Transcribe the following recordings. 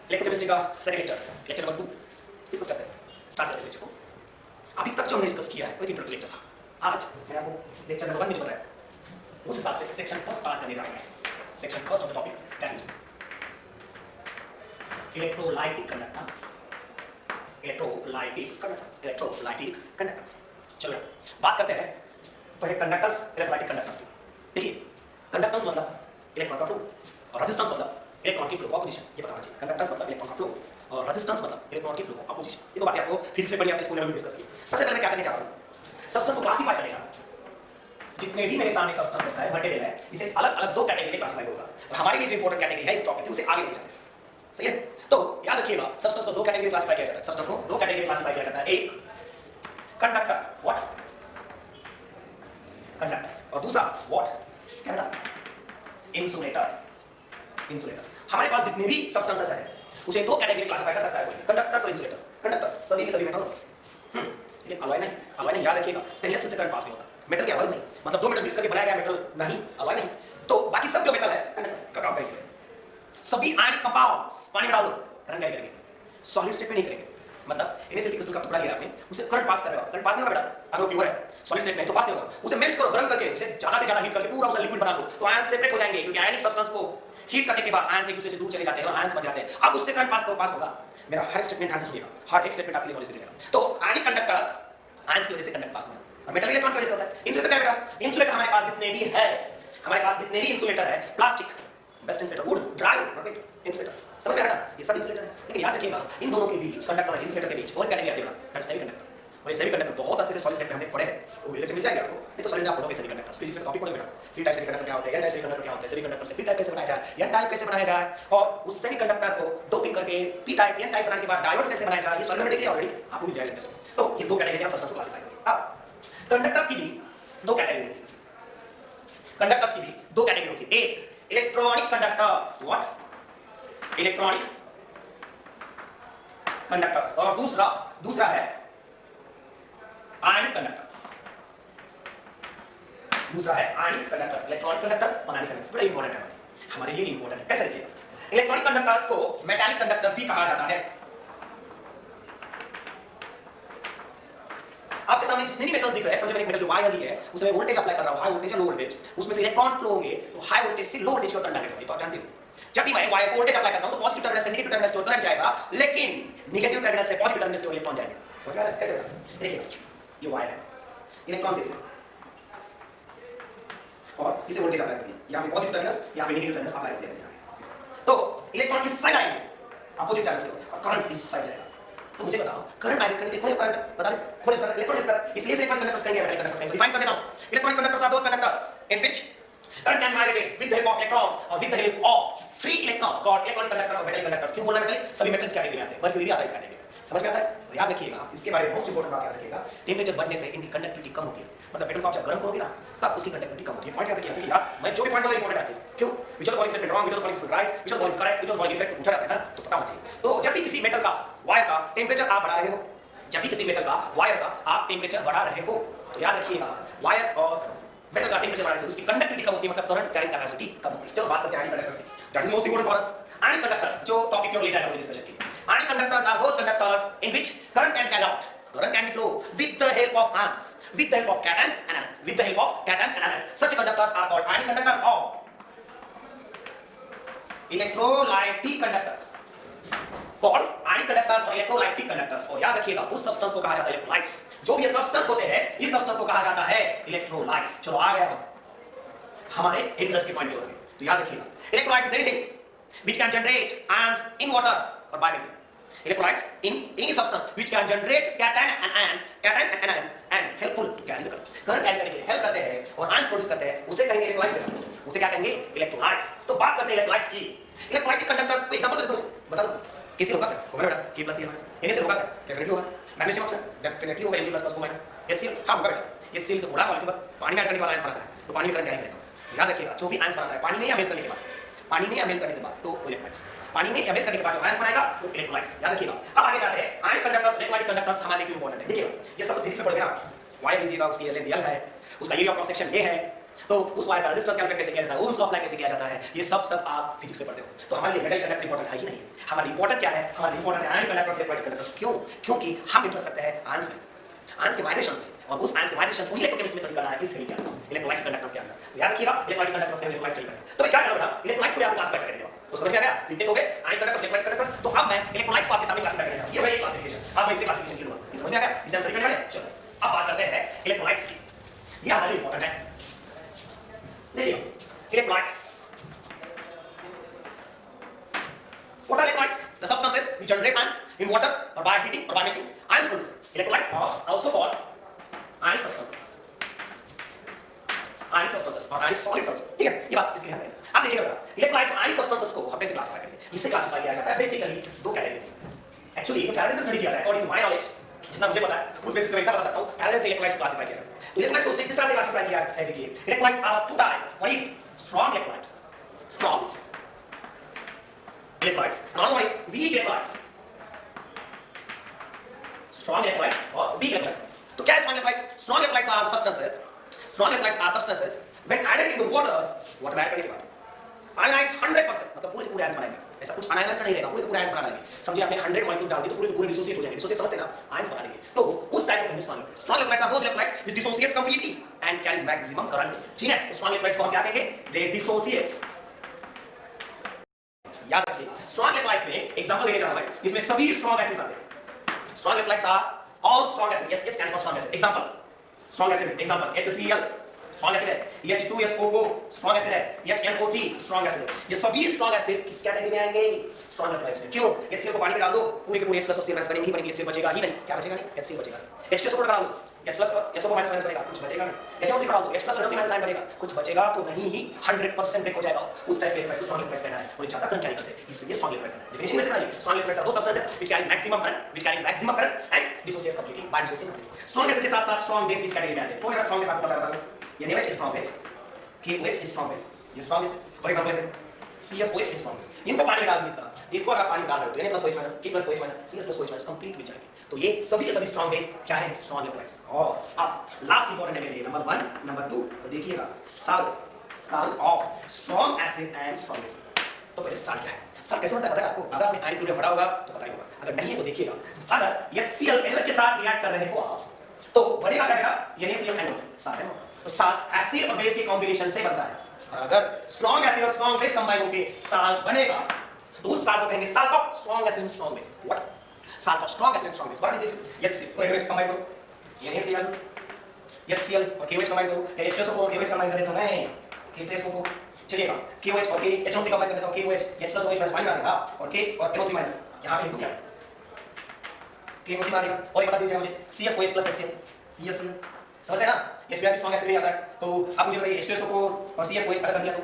Electrochemistry का second lecture number 2 discuss करते हैं। स्टार्ट करते हैं लेक्चर को। अभी तक जो हमने डिस्कस किया है वो एक इंट्रोडक्टरी लेक्चर था। आज मैंने आपको लेक्चर नंबर 1 में जो बताया उस हिसाब से सेक्शन फर्स्ट स्टार्ट करने जा रहे हैं। Section first of the topic that is electrolytic conductance. Electrolytic conductance. चलो बात करते हैं पहले कंडक्टेंस इलेक्ट्रोलाइटिक कंडक्टेंस की। देखिए कंडक्टेंस मतलब इलेक्ट्रॉन का फ्लो और रेजिस्टेंस मतलब इलेक्ट्रॉन की फ्लो का अपोजिशन। ये पता होना चाहिए। कंडक्टेंस मतलब इलेक्ट्रॉन का फ्लो और रेजिस्टेंस मतलब इलेक्ट्रॉन की फ्लो का अपोजिशन। ये दो बातें आपको फिजिक्स में पढ़ी, आपने स्कूल लेवल में डिस्कस की। सबसे पहले मैं क्या करने जा रहा हूं, सब्सटेंस को क्लासिफाई करने जा रहा हूं। जितने भी मेरे सामने सब्सटेंसेस है, मटेरियल है, इसे अलग अलग दो कैटेगरी में क्लासिफाई होगा और हमारे लिए जो इंपॉर्टेंट कैटेगरी है इस टॉपिक की उसे आगे लेके जाते हैं। सही है? तो याद रखिएगा सब्सटेंस को दो कैटेगरी में क्लासिफाई किया जाता है। सब्सटेंस को दो कैटेगरी में क्लासिफाई किया जाता है। एक कंडक्टर, व्हाट कंडक्टर, और दूसरा व्हाट क्या बेटा, इंसुलेटर। इंसुलेटर। हमारे पास जितने भी सब्सटेंसेस है उसे दो कैटेगरी में क्लासिफाई कर सकता है कोई, कंडक्टर्स और इंसुलेटर। कंडक्टर्स सभी के सभी मेटल्स, लेकिन अलॉय नहीं। अलॉय नहीं, याद रखिएगा स्टेनलेस स्टील से करंट पास नहीं होता। मेटल की आवाज नहीं, मतलब दो मेटल मिक्स करके बनाया गया मेटल नहीं, अलॉय नहीं। तो बाकी सब जो मेटल है कंडक्टर का काम करेंगे। सभी आयनिक कंपाउंड्स पानी में डाल दो, करंट क्या करेंगे, सॉलिड स्टेट में नहीं करेंगे। मतलब इनिशियल क्रिस्टल का टुकड़ा लिया आपने, उसे करंट पास कर रहे हो, करंट पास नहीं होगा बेटा, अगर वो प्योर है सॉलिड स्टेट में तो पास नहीं होगा। उसे मेल्ट करो, गर्म करके उसे ज्यादा से ज्यादा हीट करके पूरा उसे लिक्विड बना दो तो आयन सेपरेट हो जाएंगे, क्योंकि आयनिक सब्सटेंस को हीट करने के बाद आयन एक दूसरे से दूर चले जाते हैं और आयन्स बन जाते हैं। अब उससे करंट पास करो, पास होगा। मेरा हर स्टेटमेंट ध्यान से सुनिएगा, हर एक स्टेटमेंट आपके लिए नॉलेज देगा। तो आयनिक कंडक्टर्स आयंस की वजह से कंडक्ट पास होगा और मेटल इलेक्ट्रॉन की वजह से होता है। इंसुलेटर क्या बेटा, इंसुलेटर हमारे पास जितने भी है, हमारे पास जितने भी इंसुलेटर है, plastic best insulator, would dry insulator, समझ में आ रहा है? ये सब इंसुलेटर है। लेकिन याद रखिएगा इन दोनों के बीच, कंडक्टर और इंसुलेटर के बीच और कैटेगरी आती है बेटा, सेमीकंडक्टर। और ये सेमीकंडक्टर बहुत अच्छे से सॉलिड स्टेट में हमने पढ़े हैं, वो लेक्चर मिल जाएगा आपको। नहीं तो सॉलिड आप पढ़ोगे सेमीकंडक्टर, फिजिक्स का टॉपिक पढ़ोगे बेटा। पी टाइप सेमीकंडक्टर क्या होते हैं, एन टाइप सेमीकंडक्टर क्या होते हैं, सेमीकंडक्टर से पी टाइप कैसे बनाया जाए, एन टाइप कैसे बनाया जाए, और उस सेमीकंडक्टर को डोपिंग करके पी टाइप एन टाइप बनाने के बाद डायोड्स कैसे बनाया जाए, ये सॉलिड में निकले ऑलरेडी आपको मिल जाएगा लेक्चर में। तो ये दो कैटेगरी आप सब्सटेंस को क्लासिफाई करेंगे। अब कंडक्टर्स की भी दो कैटेगरी होती है। कंडक्टर्स की भी दो कैटेगरी होती है। एक electronic conductors, what electronic conductors, और दूसरा है आयनिक कंडक्टर्स। दूसरा है आयनिक कंडक्टर्स, इलेक्ट्रॉनिक कंडक्टर्स और आयनिक कंडक्टर्स। बड़ा इंपॉर्टेंट है हमारे लिए, इंपॉर्टेंट है। कैसे देखिएगा, इलेक्ट्रॉनिक कंडक्टर्स को मेटालिक कंडक्टर्स भी कहा जाता है। आपके सामने जितने भी मेटल्स दिख रहे हैं, समझो मैंने एक मेटल जो वायर दी है उसमें वोल्टेज अप्लाई कर रहा हूं, हाई वोल्टेज या लो वोल्टेज, उसमें से इलेक्ट्रॉन फ्लो होंगे तो हाई वोल्टेज से लो वोल्टेज की ओर करंट आएगा। ये तो आप जानते हो। जब भी मैं वायर को वोल्टेज अप्लाई करता हूं तो पॉजिटिव टर्मिनल से नेगेटिव टर्मिनल की ओर करंट जाएगा, लेकिन नेगेटिव टर्मिनल से पॉजिटिव टर्मिनल की ओर इलेक्ट्रॉन जाएंगे। समझ में आ रहा है? कैसे होगा देखिए, ये वायर है, इलेक्ट्रॉन से इसमें और इसे वोल्टेज अप्लाई कर दिया, यहां पे पॉजिटिव टर्मिनल, यहां पे नेगेटिव टर्मिनल अप्लाई कर दिया। तो इलेक्ट्रॉन इस साइड आएंगे अपोजिट चार्ज से और करंट इस साइड जाएगा। तो मुझे बताओ करंट डायरेक्ट करने के खोले करंट बता दे, खोले करंट इलेक्ट्रॉनिक करंट, इसलिए से इलेक्ट्रॉनिक कंडक्टर्स कहेंगे, मेटालिक कंडक्टर्स कहेंगे। डिफाइन कर देता हूं, electronic conductors are those conductors in which current can be radiated with the help of electrons or with the help of free electrons called electronic conductors or metallic conductors। क्यों बोलना metallic, सभी metals category में आते हैं, mercury भी आता है इस कैटेगरी में। समझ में आता है? तो याद रखिएगा इसके बारे में मोस्ट इंपोर्टेंट बात याद रखिएगा, टेंपरेचर बढ़ने से इनकी कंडक्टिविटी कम होती है। मतलब मेटल को आप जब गर्म करोगे ना तब उसकी कंडक्टिविटी कम होती है। पॉइंट याद रखिएगा, क्योंकि यार मैं जो भी पॉइंट बोला इंपॉर्टेंट है। क्यों? Which of the following statement wrong, which of the following statement right, which of the following is correct, which of the following incorrect पूछा जाता है ना, तो पता होना चाहिए। तो जब भी किसी मेटल का वायर का टेंपरेचर आप बढ़ा रहे हो, जब भी किसी मेटल का वायर का आप टेंपरेचर बढ़ा रहे हो, तो याद रखिएगा वायर और मेटल का टेंपरेचर बढ़ाने से उसकी कंडक्टिविटी कम होती है, मतलब करंट कैरिंग कैपेसिटी कम होती है। चलो बात करते हैं आयनिक कंडक्टर्स की। That is most important for us. Ionic conductors जो टॉपिक की ओर ले जाएगा मुझे डिस्कशन के लिए। Ionic conductors are those conductors in which current can carry out, current can be flow with the help of ions, with the help of cations and anions, with the help of cations and anions. Such conductors are called ionic conductors or electrolytic conductors, called ionic conductors or electrolytic conductors। और याद रखिएगा उस substance को कहा जाता है electrolytes. जो भी ये सब्सटेंस होते हैं इस सब्सटेंस को कहा जाता है इलेक्ट्रोलाइट्स। चलो आ गया हमारे इंटरेस्ट के पॉइंट की ओर। तो याद रखिएगा electrolytes is anything which can generate ions in water और by metal. Electrolytes in any substance which can generate cation and anion and helpful to carry the current। Current carry करने के लिए help करते हैं और आयंस प्रोड्यूस करते हैं, उसे कहेंगे इलेक्ट्रोलाइट्स। उसे क्या कहेंगे? इलेक्ट्रोलाइट्स। तो बात करते हैं इलेक्ट्रोलाइट्स की। इलेक्ट्रोलाइटिक कंडक्टर्स को एग्जांपल दे दो, बता दो कैसे होगा? क्या होगा बेटा? K + Cl- N से होगा क्या? डेफिनेटली होगा। मैग्नीशियम ऑक्साइड डेफिनेटली होगा, Mg++ को माइनस HCl। हां होगा बेटा। HCl से बड़ा मॉलिक्यूल पानी में ऐड करने के बाद आयंस बनाता है, तो पानी में करंट कैरी करेगा। याद रखिएगा जो भी आयंस बनाता है पानी में या मेल्ट करने के बाद, पानी में या मेल्ट करने के बाद तो इलेक्ट्रोलाइट्स, पानी में या मेल्ट करने के बाद जो आयंस बनाएगा वो इलेक्ट्रोलाइट्स। याद रखिएगा। अब आगे जाते हैं आयनिक कंडक्टर्स, इलेक्ट्रोलाइटिक कंडक्टर्स हमारे लिए क्यों इंपॉर्टेंट है। देखिएगा ये सब तो फिजिक्स में पढ़ोगे ना। वायर लीजिएगा, उसकी लेंथ L है, उसका एरिया क्रॉस सेक्शन A है, तो उस वायर का रेजिस्टेंस कैलकुलेट कैसे किया जाता है, ओम्स लॉ अप्लाई कैसे किया जाता है, ये सब आप फिजिक्स से पढ़ते हो। तो हमारे लिए मेटल कंडक्टर इंपॉर्टेंट है ही नहीं। हमारा इंपॉर्टेंट क्या है, हमारा इंपॉर्टेंट है आयनिक कंडक्टर्स, इलेक्ट्रोलाइटिक कंडक्टर्स। क्यों? क्योंकि हम इंटरेस्ट रखते हैं आयंस में, आयंस के वाइब्रेशंस में, और उस आयंस के वाइब्रेशंस को ही इलेक्ट्रोकेमिस्ट्री में स्टडी करना है इस फील्ड के अंदर, इलेक्ट्रोलाइटिक कंडक्टर्स के अंदर। तो याद रखिएगा इलेक्ट्रोलाइटिक कंडक्टर्स में इलेक्ट्रोलाइट स्टडी करना है। तो मैं क्या करूंगा, इलेक्ट्रोलाइट्स को आपको क्लासिफाई करके देगा। तो समझ में आ गया, इतने हो गए आयनिक कंडक्टर्स, इलेक्ट्रोलाइटिक कंडक्टर्स। तो अब मैं इलेक्ट्रोलाइट्स को आपके सामने क्लासिफाई करेंगे, ये वही क्लासिफिकेशन, अब मैं इसे क्लासिफिकेशन लिखूंगा। ये समझ में आ गया, इसे हम स्टडी करने वाले हैं। चलो अब बात करते हैं इलेक्ट्रोलाइट्स की, ये हमारे लिए इंपॉर्टेंट है। देखिए electrolytes, what are electrolytes? The substances which generate ions in water or by heating or by melting, ions produce. Electrolytes are also called ionic substances, ionic substances or ionic solid substances. ठीक है, ये बात इसलिए हम करेंगे। अब देखिएगा electrolytes और ionic substances को हम कैसे क्लासिफाई करेंगे। इसे क्लासिफाई किया जाता है बेसिकली दो कैटेगरी। एक्चुअली ये फैराडे ने स्टडी किया है, अकॉर्डिंग टू माय नॉलेज, जितना मुझे पता है उस बेसिस पे मैं इतना बता सकता हूं। फैराडे ने इलेक्ट्रोलाइट्स को क्लासिफाई किया है। तो इलेक्ट्रोलाइट्स को उसने किस तरह से क्लासिफाई किया है, देखिए electrolytes are two type, one is strong electrolyte, strong electrolytes, another one is weak electrolytes, strong electrolytes or weak electrolytes. तो क्या है strong electrolytes? Strong electrolytes are the substances, strong electrolytes are substances when added in the water, water add करने के बाद ionise 100%, मतलब पूरे पूरे ions बनाएंगे। ऐसा कुछ अनायनाइज नहीं रहेगा, पूरे पूरे आयंस बना देंगे। समझिए आपने 100 मॉलिक्यूल्स डाल दिए तो पूरे पूरे डिसोसिएट हो जाएंगे, डिसोसिएट समझते हैं ना, आयंस बना देंगे। तो उस टाइप को strong electrolytes. Strong electrolytes are those electrolytes which dissociates completely and carries maximum current. ठीक है, स्ट्रॉन्ग इलेक्ट्रोलाइट्स को हम क्या कहेंगे, दे डिसोसिएट्स। याद रखिए स्ट्रॉन्ग इलेक्ट्रोलाइट्स में एग्जांपल देने जा रहा हूं मैं, इसमें सभी स्ट्रॉन्ग एसिड्स आते हैं। Strong electrolytes are all strong acid, S stands for strong acid. Example strong acid, example HCl strong acid है, H2SO4 स्ट्रॉन्ग एसिड है, HNO3 स्ट्रॉन्ग एसिड है। ये सभी स्ट्रॉन्ग एसिड किस कैटेगरी में आएंगे, स्ट्रॉन्ग इलेक्ट्रोलाइट्स में। क्यों? HCl को पानी में डाल दो, पूरे के पूरे H+ और Cl- बनेंगे ही बनेंगे, HCl बचेगा ही नहीं। क्या बचेगा नहीं, HCl बचेगा। H2SO4 डाल दो, H+ और SO4 माइनस माइनस बनेगा, कुछ बचेगा नहीं। HNO3 डाल दो, H+ और NO3 माइनस आयन बनेगा, कुछ बचेगा तो नहीं ही, 100% ब्रेक हो जाएगा। उस टाइप के इलेक्ट्रोलाइट्स स्ट्रॉन्ग इलेक्ट्रोलाइट्स कहना है, और ये ज्यादा करंट कैरी करते हैं, इसलिए स्ट्रॉन्ग इलेक्ट्रोलाइट कहना है। डेफिनेशन में से बनाइए, स्ट्रॉन्ग इलेक्ट्रोलाइट्स आर दो substances which carries maximum current and dissociates completely by dissociation completely. Strong acid के साथ-साथ स्ट्रॉन्ग बेस इस कैटेगरी में आते हैं। तो मेरा स्ट्रॉन्ग बेस आपको पता है, ये NaOH is strong base, KOH is strong base, ये स्ट्रॉन्ग बेस। फॉर एग्जांपल लेते हैं CSOH इज स्ट्रॉन्ग बेस। इनको पानी में डाल दीजिएगा, इसको अगर पानी में डाल रहे हो तो Na+OH- K+OH- CS+OH- कंप्लीट मिल जाएगी। तो ये सभी के सभी स्ट्रॉन्ग बेस क्या है, स्ट्रॉन्ग इलेक्ट्रोलाइट्स। और अब लास्ट इंपॉर्टेंट है मेरे लिए नंबर 1, नंबर 2, तो देखिएगा salt of strong acid and strong base. तो पहले साल्ट क्या है, साल्ट कैसे बनता है पता है आपको? अगर आपने आयनिक में पढ़ा होगा तो पता ही होगा, अगर नहीं है तो देखिएगा। अगर HCl NaOH के साथ रिएक्ट कर रहे हो आप तो बनेगा क्या बेटा, ये NaCl साल्ट है। तो साल्ट एसिड और बेस के कॉम्बिनेशन से बनता है, और अगर स्ट्रॉन्ग एसिड और स्ट्रॉन्ग बेस कंबाइन होके साल्ट बनेगा तो उस साल्ट को कहेंगे salt of strong acid and strong base. What? Salt of strong acid and strong base. What is it? HCl और NaOH कंबाइन करो, NaCl HCl और KOH कंबाइन करो, H2SO4 और KOH कंबाइन करें तो नहीं K+SO4। चलिएगा KOH और HNO3 कंबाइन कर देता हूं, KOH H+OH- पानी में देगा और K और NO3- यहां पे लिखूं क्या, KNO3 में देगा। और ये बता दीजिएगा मुझे CSOH + HCl, CSCl समझ रहे ना, HBr भी स्ट्रॉन्ग एसिड में आता है। तो अब मुझे बताइए H2SO4 और CSOH पता कर दिया तो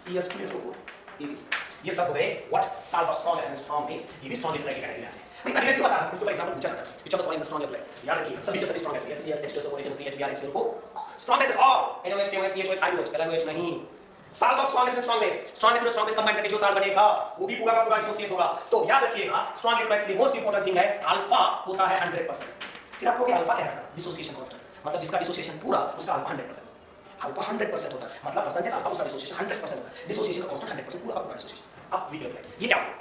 CS2SO4 ये सब हो गए what, salt of strong acid and strong base. ये भी स्ट्रॉन्ग इलेक्ट्रोलाइट कैटेगरी में आते हैं। मैं कैटेगरी क्यों बता रहा हूं, इसको एग्जांपल पूछा जाता है, which of the following strong electrolyte. याद रखिए सभी के सभी strong acid HCl H2SO4 HNO3 HBr HCl को स्ट्रॉन्ग बेस और NaOH KOH CH IOH LiOH नहीं। Salt of strong acid strong base, strong acid और स्ट्रॉन्ग बेस कंबाइन करके जो साल्ट बनेगा वो भी पूरा का पूरा डिसोसिएट होगा। तो याद रखिएगा स्ट्रॉन्ग इलेक्ट्रोलाइट के लिए मोस्ट इंपोर्टेंट थिंग है अल्फा होता है 100%। फिर आपको क्या अल्फा क्या है, डिसोसिएशन कांस्टेंट, मतलब जिसका डिसोसिएशन पूरा उसका अल्फा 100%, अल्फा 100% होता है, मतलब परसेंटेज अल्फा उसका डिसोसिएशन 100% होता है, डिसोसिएशन का कांस्टेंट 100% पूरा का पूरा डिसोसिएशन। अब वीक इलेक्ट्रोलाइट ये क्या होता है,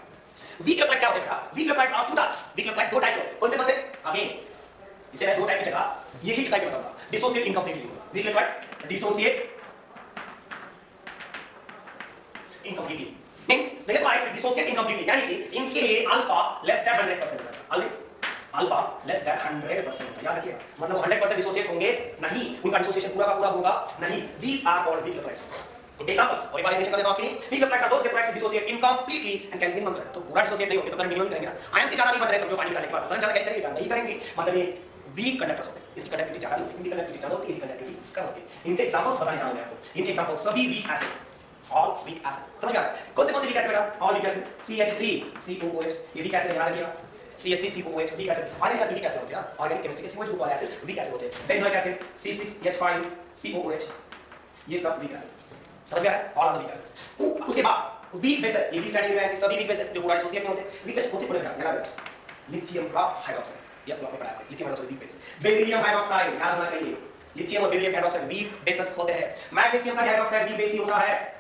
वीक इलेक्ट्रोलाइट क्या होता है बेटा, weak electrolytes are two types. Weak electrolyte दो टाइप के, कौन से? अगेन इसे मैं दो टाइप की जगह ये ही टाइप बताऊंगा, डिसोसिएट इनकम्प्लीटली लिखूंगा। Weak electrolytes dissociate incompletely means they electrolyte dissociate incompletely, यानी कि इनके लिए अल्फा लेस देन 100% होता है, अल्फा लेस देन 100% होता है। याद रखिए मतलब 100% डिसोसिएट होंगे नहीं, उनका डिसोसिएशन पूरा का पूरा होगा नहीं। These are called weak electrolytes. Example और एक बार डेफिनेशन कर देता हूं आपके लिए, weak electrolytes are those electrolytes dissociate incompletely and can minimum current. तो पूरा डिसोसिएट नहीं होंगे तो करंट मिनिमम करेंगे ना, आयन से ज्यादा नहीं बन रहे, समझो पानी में डालने के बाद करंट ज्यादा कैरी करेंगे नहीं करेंगे, मतलब ये वीक कंडक्टर्स होते हैं, इसकी कंडक्टिविटी ज्यादा होती है, इनकी कंडक्टिविटी ज्यादा होती है, इनकी कंडक्टिविटी कम होती है। इनके एग्जांपल्स बताने जा रहा हूं मैं आपको, इनके एग्जांपल्स सभी weak acid, all weak acid. समझ में आ रहा है कौन से वीक एसिड बेटा, ऑल वीक एसिड। CH3COOH ये वीक एसिड याद रखिएगा, CH3COOH weak acid. Organic acid weak acid होते हैं, ऑर्गेनिक केमिस्ट्री के COH ग्रुप वाले एसिड वीक एसिड होते हैं। बेंजोइक एसिड C6H5COOH ये सब वीक एसिड। समझ में आ रहा है, ऑल आर वीक एसिड। उसके बाद वीक बेसेस, ये भी कैटेगरी में आते हैं, सभी वीक बेसेस जो पूरा डिसोसिएट नहीं होते, वीक बेस होते पड़े बेटा, याद लिथियम का हाइड्रोक्साइड, यस आपने पढ़ा है lithium hydroxide weak base. Beryllium hydroxide याद होना चाहिए, लिथियम और बेरिलियम हाइड्रोक्साइड वीक बेसेस होते हैं। मैग्नीशियम का हाइड्रोक्साइड वीक बेस ही होता है।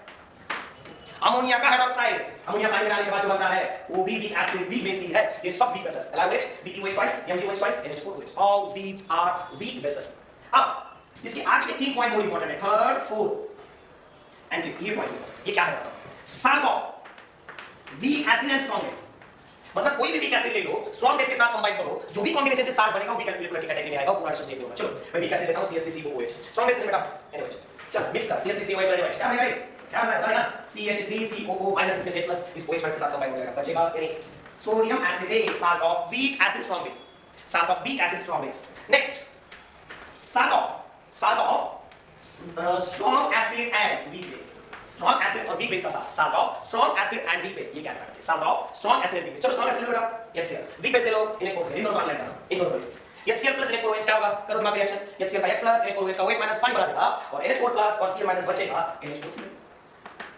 अमोनिया का हाइड्रोक्साइड, अमोनिया पानी में डालने के बाद जो बनता है वो भी वीक एसिड वीक बेस ही है। ये सब weak bases, LiOH, BeOH twice, MgOH twice, NH4OH, all these are weak bases। अब इसके आगे के 3 पॉइंट बहुत इंपॉर्टेंट है, थर्ड, फोर्थ एंड फिफ्थ। ये पॉइंट ये क्या है बताओ। Salt of weak acid and strong base, मतलब कोई भी वीक एसिड ले लो, स्ट्रॉन्ग बेस के साथ कंबाइन करो, जो भी कॉम्बिनेशन से साल्ट बनेगा वो वीक एसिड की कैटेगरी में आएगा, पूरा एसोसिएट होगा। चलो मैं वीक एसिड लेता हूं CH3COOH, स्ट्रॉन्ग बेस ले बेटा NaOH। चल मिक्स कर CH3COOH NaOH, क्या बनेगा? क्या बनेगा? CH3COO माइनस इसमें से प्लस इस OH के साथ कंबाइन हो जाएगा, बचेगा Na। Sodium acetate, salt of weak acid strong base, salt of weak acid strong base. Next salt of strong acid and weak base, strong acid और वीक बेस का साथ, salt of strong acid and week base, ये क्या करते हैं? Salt of strong acid and weak base. चलो strong acid ले लो बेटा, HCl, वीक बेस ले लो NH4 से, इन दोनों का लेना, इन दोनों को HCl प्लस NH4OH क्या होगा? करो दिमाग रिएक्शन, HCl का H प्लस NH4OH का OH माइनस पानी बना देगा और NH4 प्लस और Cl माइनस बचेगा NH4Cl।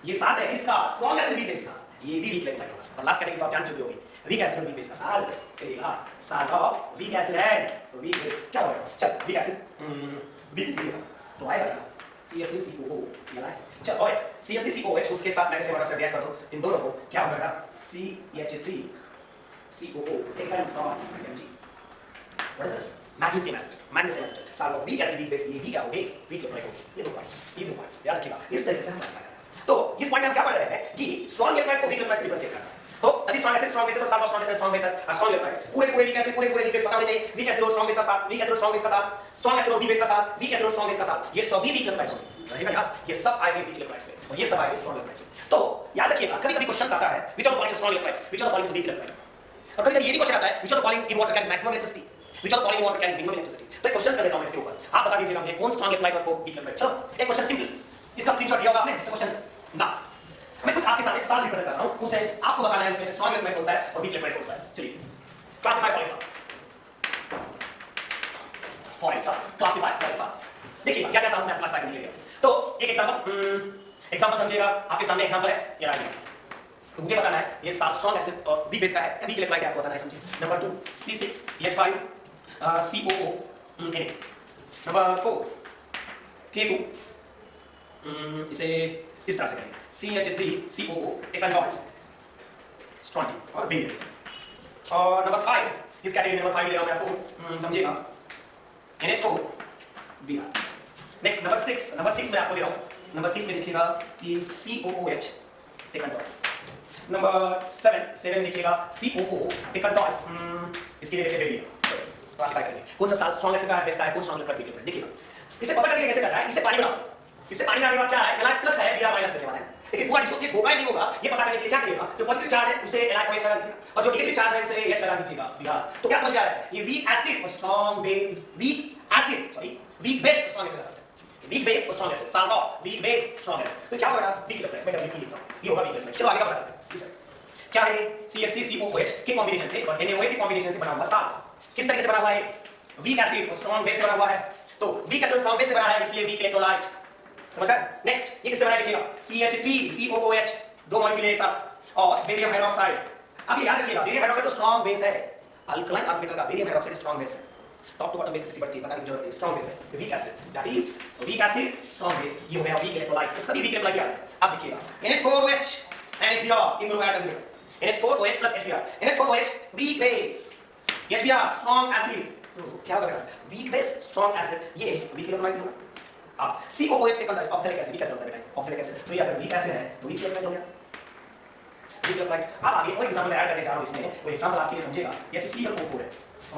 ये साथ है किसका? स्ट्रॉन्ग एसिड वीक बेस का, ये भी वीक लेवल होगा। और लास्ट कैटेगरी तो आप जान चुके होंगे, वीक एसिड और वीक बेस का साल्ट चलेगा, salt of weak acid and weak base क्या होगा? चल वीक एसिड वीक बेस लेगा तो आएगा CH3COO, ये लाए। चल और CH3COOH उसके साथ मैग्नीशियम हाइड्रोक्साइड रिएक्ट कर दो, इन दोनों को क्या होगा? CH3COO एक बार टॉस Mg। What is this? Magnesium acid, salt of weak acid weak base, ये भी क्या होगे? वीक इलेक्ट्रोलाइट होगी। ये दो पॉइंट्स याद रखिएगा, इस तरीके से हम क्लासिफाई करेंगे। तो इस पॉइंट में हम क्या पढ़ रहे हैं कि स्ट्रॉन्ग इलेक्ट्रोलाइट को वीक इलेक्ट्रोलाइट से डिफरेंशिएट करना है। तो सभी स्ट्रॉन्ग एसिड, स्ट्रॉन्ग बेसेस और salt of strong acid, strong bases और स्ट्रॉन्ग इलेक्ट्रोलाइट पूरे वीक एसिड, पूरे वीक बेस पता होने चाहिए। वीक एसिड और स्ट्रॉन्ग बेस का साथ, वीक एसिड और स्ट्रॉन्ग बेस का साथ, स्ट्रॉन्ग एसिड और वीक बेस का साथ, वीक एसिड और स्ट्रॉन्ग बेस का साथ, ये सभी वीक इलेक्ट्रोलाइट्स होंगे। रहेगा याद, ये सब आएंगे वीक इलेक्ट्रोलाइट्स में और ये सब आएंगे स्ट्रॉन्ग इलेक्ट्रोलाइट्स में। तो याद रखिएगा, कभी-कभी क्वेश्चन आता है which of the following is strong electrolyte, which of the following is weak electrolyte. और कभी-कभी ये भी क्वेश्चन आता है which of the following in water carries maximum electricity, which of the following in water carries minimum electricity. तो एक question कर देता हूं इसके ऊपर, आप बता दीजिएगा मुझे कौन स्ट्रॉन्ग इलेक्ट्रोलाइट और कौन वीक इलेक्ट्रोलाइट। चलो एक क्वेश्चन सिंपल, इसका स्क्रीनशॉट लिया होगा आपने, तो क्वेश्चन ना मैं कुछ आपके सामने सवाल रिप्रेजेंट कर रहा हूं, उसे आपको बताना है उसमें से स्ट्रॉन्ग इलेक्ट्रोलाइट कौन सा है और वीक इलेक्ट्रोलाइट कौन सा है। चलिए classify for example, classify for examples. देखिए क्या क्या साउंड्स में क्लासिफाई करने के लिए। तो एक एग्जांपल समझिएगा, आपके सामने एग्जांपल है ये रहा। तो मुझे बताना है ये स्ट्रॉन्ग एसिड और वीक बेस का है, वीक इलेक्ट्रोलाइट आपको बताना है, समझिए। Number 2 C6H5 COO Na। Number 4 K2 इसे इस तरह से करेंगे CH3COO एक अल्कोहल स्ट्रॉन्ग और बेरिलियम। और नंबर 5 इस कैटेगरी नंबर 5 ले रहा हूं मैं आपको, समझिएगा NH4 Br। नेक्स्ट नंबर 6 में आपको दे रहा हूं, नंबर 6 में देखिएगा कि COOH एक अल्कोहल। नंबर 7 देखिएगा COO एक अल्कोहल, इसके लिए देखिए बेरिलियम। क्लासिफाई करेंगे कौन सा साल्ट स्ट्रॉन्ग एसिड का है, बेस का है, कौन स्ट्रॉन्ग इलेक्ट्रोलाइट वीक इलेक्ट्रोलाइट। देखिए इसे पता करने के लिए कैसे करना है, इससे पानी बनाओ, इससे पानी बनाने के बाद क्या है Li प्लस है Br माइनस करने वाला है, लेकिन पूरा डिसोसिएट होगा नहीं होगा ये पता करने के लिए क्या करिएगा, जो पॉजिटिव चार्ज है उसे Li लगा दीजिएगा और जो नेगेटिव चार्ज है उसे H लगा दीजिएगा Br। तो क्या समझ में आ रहा है, ये वीक एसिड और strong base, weak base strong acid का साल्ट, वीक बेस और strong acid, salt of weak base strong acid. तो क्या होगा वीक इलेक्ट्रोलाइट, मैं डब्ल्यू लिखता हूं, ये होगा वीक इलेक्ट्रोलाइट। चलो आगे का बताते हैं इसे क्या है। CH3COOH के कॉम्बिनेशन से और NaOH के कॉम्बिनेशन से बना हुआ साल्ट किस तरीके से बना हुआ है, वीक एसिड और स्ट्रॉन्ग बेस से बना हुआ है। तो वीक एसिड और स्ट्रॉन्ग बेस से बना है इसलिए वीक इलेक्ट्रोलाइट, समझ गए। नेक्स्ट ये किससे बना है देखिएगा CH3COOH दो मॉलिक्यूल एक साथ और बेरियम हाइड्रोक्साइड। अब ये याद रखिएगा बेरियम हाइड्रोक्साइड तो स्ट्रॉन्ग बेस है, अल्कलाइन अर्थ मेटल का बेरियम हाइड्रोक्साइड स्ट्रॉन्ग बेस है, टॉप टू बॉटम बेसिस की बढ़ती है, बताने की जरूरत नहीं, स्ट्रॉन्ग बेस है। Weak acid that is weak acid strong base, ये हो गया वीक इलेक्ट्रोलाइट। तो सभी वीक इलेक्ट्रोलाइट आ रहे हैं। अब देखिएगा NH4OH एंड HBr इन दोनों ऐड कर दीजिएगा, NH4OH plus HBr, NH4OH weak base, HBr strong acid. तो क्या होगा बेटा, वीक बेस स्ट्रॉन्ग एसिड, ये वीक इलेक्ट्रोलाइट होगा। अब COOH के context oxalic acid, weak acid होता है बेटा, ऑक्सैलिक एसिड। तो ये अगर वीक एसिड है तो वीक इलेक्ट्रोलाइट हो गया, वीक इलेक्ट्रोलाइट। अब आगे और एग्जांपल ऐड करने जा रहा हूं इसमें, वो एग्जांपल आपके लिए समझिएगा, ये HClO4 है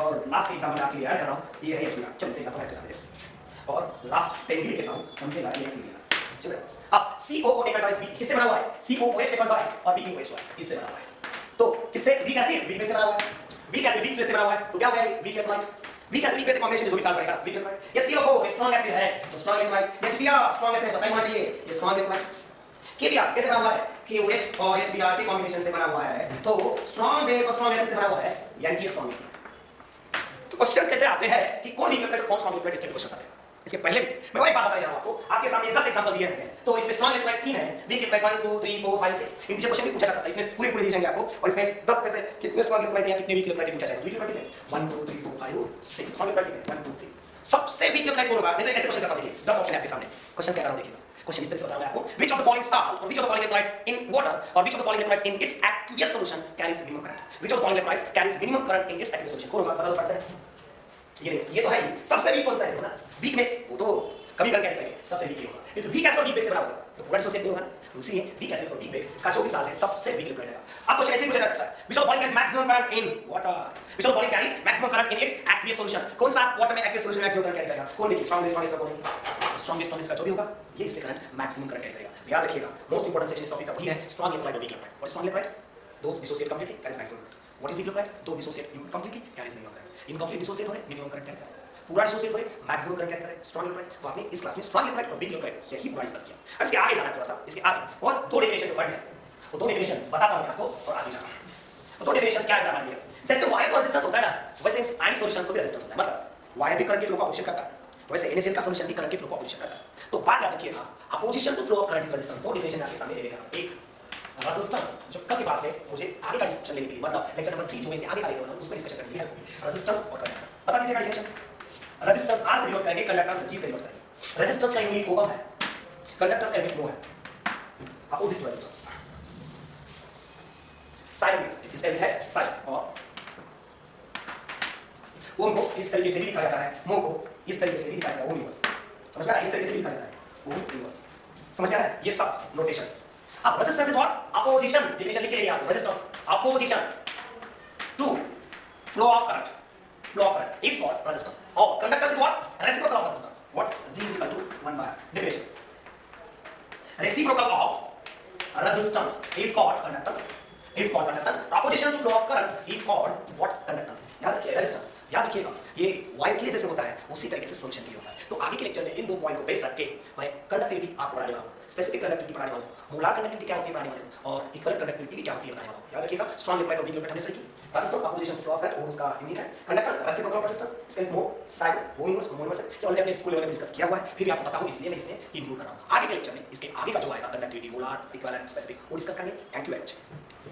और लास्ट एग्जांपल आपके लिए ऐड कर रहा हूं, ये है HBr। चलो एग्जांपल आपके सामने देखो और लास्ट 10 भी लिख लेता हूं, समझिएगा ये लिखिएगा। चलो अब COO एक कंटेक्स्ट किससे बना हुआ है, COOH एक कंटेक्स्ट और BeOH इससे बना हुआ है। तो किससे, वीक एसिड वीक बेस से बना हुआ है, वीक एसिड वीक बेस से बना हुआ है। तो क्या हो गया weak electrolyte, week acid weak base combination जो भी साल्ट बनेगा वीक इलेक्ट्रोलाइट। ये COO स्ट्रॉन्ग एसिड है तो strong electrolyte, HBr strong acid बताइए होना चाहिए, ये स्ट्रॉन्ग इलेक्ट्रोलाइट। KBr कैसे बना हुआ है, KOH और HBr के कॉम्बिनेशन से बना हुआ है, तो स्ट्रॉन्ग बेस और स्ट्रॉन्ग एसिड से बना हुआ है, यानी कि स्ट्रॉन्ग इलेक्ट्रोलाइट। तो क्वेश्चंस कैसे आते हैं कि कौन वीक इलेक्ट्रोलाइट और कौन स्ट्रॉन्ग इलेक्ट्रोलाइट, इसके क्वेश्चंस आते हैं। इसके पहले भी मैं वही बात बता रहा हूं आपको, आपके सामने 10 एग्जांपल दिए हैं, तो इसमें स्ट्रॉन्ग इलेक्ट्रोलाइट 3 है, वीक इलेक्ट्रोलाइट 1 2 3 4 5 6। इनके क्वेश्चन भी पूछा जा सकता है, इतने पूरे दिए जाएंगे आपको और इसमें 10 में से कितने स्ट्रॉन्ग इलेक्ट्रोलाइट हैं, कितने वीक इलेक्ट्रोलाइट पूछा जाएगा। वीक इलेक्ट्रोलाइट 1 2 3 4 5 6 स्ट्रॉन्ग इलेक्ट्रोलाइट 1 2 3 सबसे वीक इलेक्ट्रोलाइट कौन होगा? नहीं तो ऐसे क्वेश्चन करता हूं, देखिए 10 ऑप्शन है आपके सामने, क्वेश्चन क्या कर रहा हूं देखिएगा। क्वेश्चन इस तरह से बता रहा हूं मैं आपको, which of the following salt or which of the following electrolytes in water or which of the following electrolytes in its aqueous solution carries minimum current? Which of the following electrolytes carries minimum current in its aqueous solution? कौन होगा? बता दो फटाफट से। ये देखो, ये तो है ही, सबसे वीक कौन सा है ना? वीक में वो तो कभी करंट कैरी करेंगे, सबसे वीक ये होगा, क्योंकि वीक एसिड और वीक बेस से बना होगा, तो पूरा डिसोसिएट नहीं होगा ना, तो इसीलिए वीक एसिड और वीक बेस का जो भी साल्ट है सबसे वीक इलेक्ट्रोलाइट है। अब क्वेश्चन ऐसे ही पूछा जा सकता है, which of the following carries maximum current in water? Which of the following carries maximum current in its aqueous solution? कौन सा वाटर में aqueous solution में maximum current कैरी करेगा? कौन देखिए, स्ट्रॉन्ग बेस का कौन है? स्ट्रॉन्ग बेस का जो भी होगा, ये इससे करंट मैक्सिमम करंट कैरी करेगा। याद रखिएगा, मोस्ट इंपोर्टेंट सेक्शन इस टॉपिक का वही है, स्ट्रॉन्ग इलेक्ट्रोलाइट और वीक इलेक्ट्रोलाइट। और strong electrolyte do dissociate completely, carries maximum current. What is weak electrolyte? Do dissociate completely, carries minimum current. Incomplete dissociate हो रहे, मिनिमम करंट कैरी करें। पूरा डिसोसिएट हो रहे, मैक्सिमम करंट कैरी करें। Strong electrolyte, तो आपने इस क्लास में स्ट्रॉन्ग इलेक्ट्रोलाइट और वीक इलेक्ट्रोलाइट यही पूरा डिस्कस किया। अब इसके आगे जाना है थोड़ा सा, इसके आगे और दो डेफिनेशन जो पढ़ने हैं, वो दो डेफिनेशन बताता हूं मैं आपको और आगे जाना है। तो दो डेफिनेशंस क्या है बताइए। जैसे वायर का रेजिस्टेंस होता है ना, वैसे इस आयनिक सॉल्यूशंस को भी रेजिस्टेंस होता है, मतलब वायर भी करंट के फ्लो को अपोजिशन करता है, वैसे NaCl का सॉल्यूशन भी करंट के फ्लो को अपोजिशन करता है। तो बात याद रखिएगा, opposition to flow of current is resistance. दो डेफिनेशन आपके सामने दे देगा, एक रेजिस्टेंस जो कल के पास में मुझे आगे का डिस्कशन लेने के लिए, मतलब लेक्चर नंबर 3 जो मैं इससे आगे का लेकर उसमें डिस्कशन करने के लिए है, रेजिस्टेंस और कंडक्टेंस। बता दीजिएगा डेफिनेशन। रेजिस्टेंस R से डिनोट करेंगे, कंडक्टेंस G से डिनोट करेंगे। रेजिस्टेंस का यूनिट ओम है, कंडक्टेंस का यूनिट मोह है, अपोजिट टू रेजिस्टेंस। साइन इसका यूनिट है साइन, और ओम को इस तरीके से भी लिखा जाता है, मोह को इस तरीके से भी लिखा जाता है, ओम इनवर्स। समझ में आ रहा है? इस तरीके से भी लिखा जाता है, ओम इनवर्स। समझ में आ रहा है? ये सब नोटेशन। अब resistance is what? Opposition. Definition लिख के लिया आपको, resistance opposition to flow of current, flow of current is called resistance. और conductance is what? Reciprocal of resistance. What? G is equal to 1 by R। Definition, reciprocal of resistance is called conductance, is called conductance। opposition to flow of current is called what? Conductance। याद रखिए, resistance याद रखिएगा, ये wire के लिए जैसे होता है उसी तरीके से सॉल्यूशन के लिए होता है। तो आगे के लेक्चर में इन दो पॉइंट को बेस रख के मैं कंडक्टिविटी आपको पढ़ाने वाला हूं, स्पेसिफिक कंडक्टिविटी पढ़ाने वाला हूं, मोलार कंडक्टिविटी क्या होती है पढ़ाने वाला हूं, और इक्विवेलेंट कंडक्टिविटी भी क्या होती है बताने वाला हूं। याद रखिएगा, स्ट्रॉन्ग इलेक्ट्रोलाइट और वीक इलेक्ट्रोलाइट हमने स्टडी की। Resistance opposition to flow of current, और उसका यूनिट है कंडक्टेंस, रेसिप्रोकल रेजिस्टेंस, इसका मोह साइन, वो इनवर्स, मोह इनवर्स। ये ऑलरेडी अपने स्कूल लेवल में डिस्कस किया हुआ है, फिर भी आपको पता हो इसलिए मैं इसमें इंक्लूड कर रहा हूं। आगे के लेक्चर में इसके आगे का जो आएगा कंडक्टिविटी, मोलार, इक्विवेलेंट, स्पेसिफिक, वो डिस्कस करेंगे। Thank you very much.